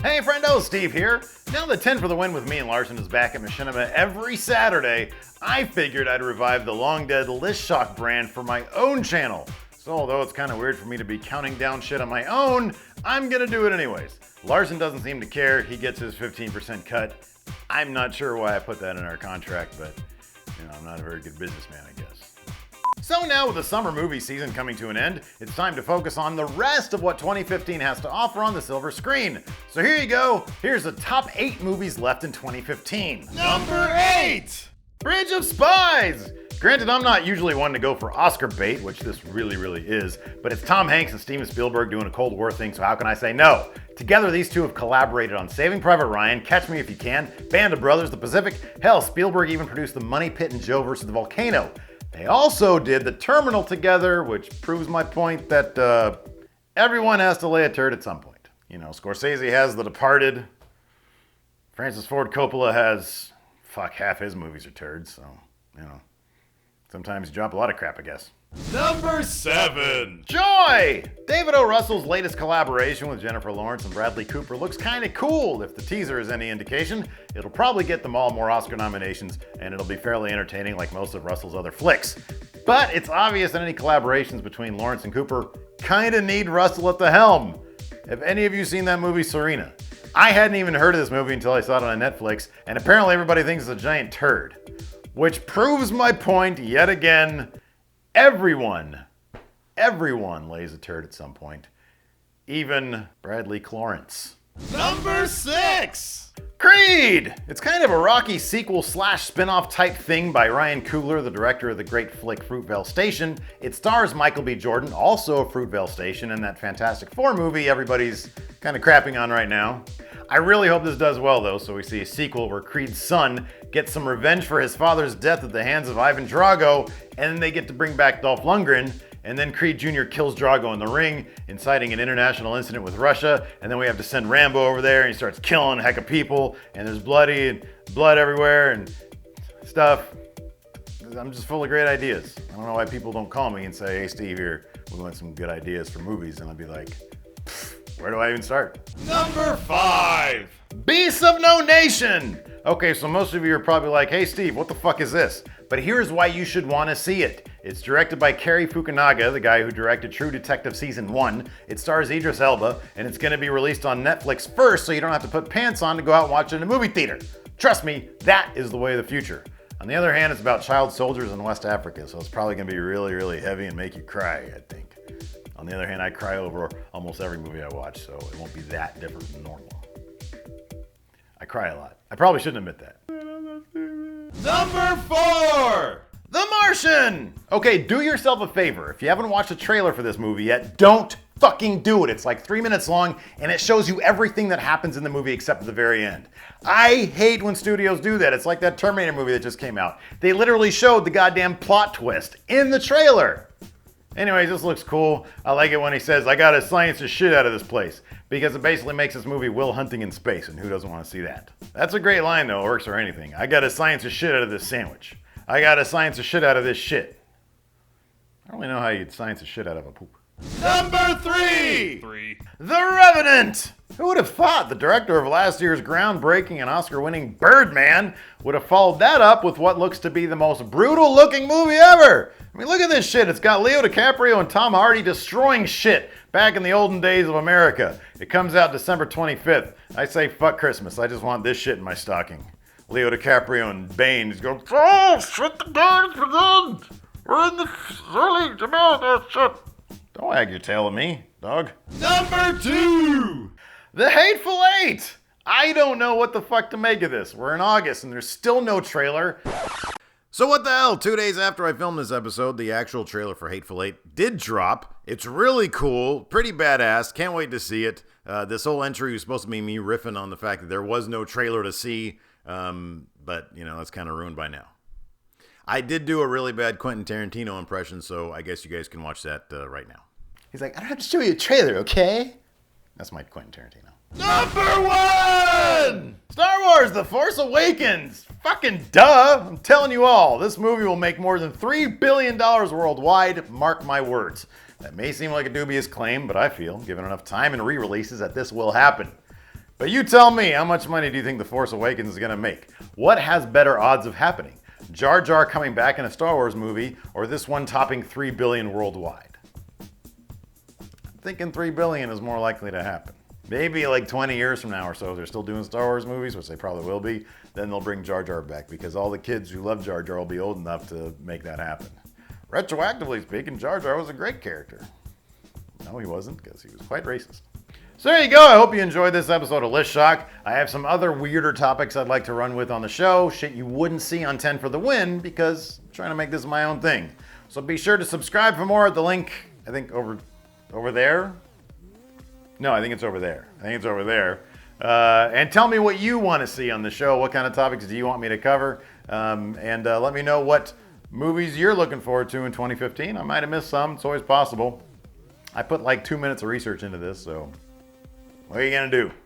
Hey friendo, Steve here. Now that 10 for the Win with me and Larson is back at Machinima every Saturday, I figured I'd revive the long-dead Listshock brand for my own channel. So although it's kind of weird for me to be counting down shit on my own, I'm gonna do it anyways. Larson doesn't seem to care, he gets his 15% cut. I'm not sure why I put that in our contract, but you know, I'm not a very good businessman, I guess. So now with the summer movie season coming to an end, it's time to focus on the rest of what 2015 has to offer on the silver screen. So here you go, here's the top 8 movies left in 2015. Number 8! Bridge of Spies! Granted, I'm not usually one to go for Oscar bait, which this really is, but it's Tom Hanks and Steven Spielberg doing a Cold War thing, so how can I say no? Together, these two have collaborated on Saving Private Ryan, Catch Me If You Can, Band of Brothers, The Pacific. Hell, Spielberg even produced The Money Pit and Joe vs. the Volcano. They also did The Terminal together, which proves my point that everyone has to lay a turd at some point. You know, Scorsese has The Departed. Francis Ford Coppola has, half his movies are turds, so, you know. Sometimes you drop a lot of crap, I guess. Number 7! Joy! David O. Russell's latest collaboration with Jennifer Lawrence and Bradley Cooper looks kinda cool. If the teaser is any indication, it'll probably get them all more Oscar nominations, and it'll be fairly entertaining like most of Russell's other flicks. But it's obvious that any collaborations between Lawrence and Cooper kinda need Russell at the helm. Have any of you seen that movie, Serena? I hadn't even heard of this movie until I saw it on Netflix, and apparently everybody thinks it's a giant turd. Which proves my point yet again. Everyone lays a turd at some point. Even Bradley Clorence. Number 6! Creed! It's kind of a Rocky sequel / spin-off type thing by Ryan Coogler, the director of the great flick Fruitvale Station. It stars Michael B. Jordan, also of Fruitvale Station, and that Fantastic Four movie everybody's kind of crapping on right now. I really hope this does well though, so we see a sequel where Creed's son gets some revenge for his father's death at the hands of Ivan Drago, and then they get to bring back Dolph Lundgren, and then Creed Jr. kills Drago in the ring, inciting an international incident with Russia, and then we have to send Rambo over there, and he starts killing a heck of people, and there's blood everywhere, and stuff. I'm just full of great ideas. I don't know why people don't call me and say, hey Steve, here, we want some good ideas for movies, and I'd be like, where do I even start? Number 5! Beasts of No Nation! Okay, so most of you are probably like, hey Steve, what the fuck is this? But here's why you should want to see it. It's directed by Cary Fukunaga, the guy who directed True Detective Season 1. It stars Idris Elba, and it's going to be released on Netflix first, so you don't have to put pants on to go out and watch it in a movie theater. Trust me, that is the way of the future. On the other hand, it's about child soldiers in West Africa, so it's probably going to be really heavy and make you cry, I think. On the other hand, I cry over almost every movie I watch, so it won't be that different from normal. I cry a lot. I probably shouldn't admit that. Number 4! The Martian! Okay, do yourself a favor. If you haven't watched the trailer for this movie yet, don't fucking do it. It's like 3 minutes long, and it shows you everything that happens in the movie except at the very end. I hate when studios do that. It's like that Terminator movie that just came out. They literally showed the goddamn plot twist in the trailer. Anyways, this looks cool. I like it when he says, I gotta science the shit out of this place. Because it basically makes this movie Will Hunting in space, and who doesn't want to see that? That's a great line though, it works for anything. I gotta science the shit out of this sandwich. I gotta science the shit out of this shit. I don't really know how you'd science the shit out of a poop. Number 3! The Revenant! Who would have thought the director of last year's groundbreaking and Oscar-winning Birdman would have followed that up with what looks to be the most brutal-looking movie ever? I mean, look at this shit. It's got Leo DiCaprio and Tom Hardy destroying shit back in the olden days of America. It comes out December 25th. I say fuck Christmas. I just want this shit in my stocking. Leo DiCaprio and Bane is going, oh, shit, the game's begun! We're in the early America shit. Don't wag your tail at me, dog. Number 2! The Hateful Eight! I don't know what the fuck to make of this. We're in August and there's still no trailer. So what the hell? 2 days after I filmed this episode, the actual trailer for Hateful Eight did drop. It's really cool, pretty badass, can't wait to see it. This whole entry was supposed to be me riffing on the fact that there was no trailer to see, but, you know, it's kind of ruined by now. I did do a really bad Quentin Tarantino impression, so I guess you guys can watch that right now. He's like, I don't have to show you a trailer, okay? That's my Quentin Tarantino. Number 1! Star Wars The Force Awakens! Fucking duh! I'm telling you all, this movie will make more than $3 billion worldwide, mark my words. That may seem like a dubious claim, but I feel, given enough time and re-releases, that this will happen. But you tell me, how much money do you think The Force Awakens is going to make? What has better odds of happening? Jar Jar coming back in a Star Wars movie, or this one topping $3 billion worldwide? I'm thinking $3 billion is more likely to happen. Maybe like 20 years from now or so, they're still doing Star Wars movies, which they probably will be. Then they'll bring Jar Jar back because all the kids who love Jar Jar will be old enough to make that happen. Retroactively speaking, Jar Jar was a great character. No, he wasn't, because he was quite racist. So there you go. I hope you enjoyed this episode of Listshock. I have some other weirder topics I'd like to run with on the show. Shit you wouldn't see on 10 for the Win, because I'm trying to make this my own thing. So be sure to subscribe for more at the link, I think over there. No, I think it's over there. And tell me what you want to see on the show. What kind of topics do you want me to cover? And let me know what movies you're looking forward to in 2015. I might have missed some. It's always possible. I put like 2 minutes of research into this, so what are you going to do?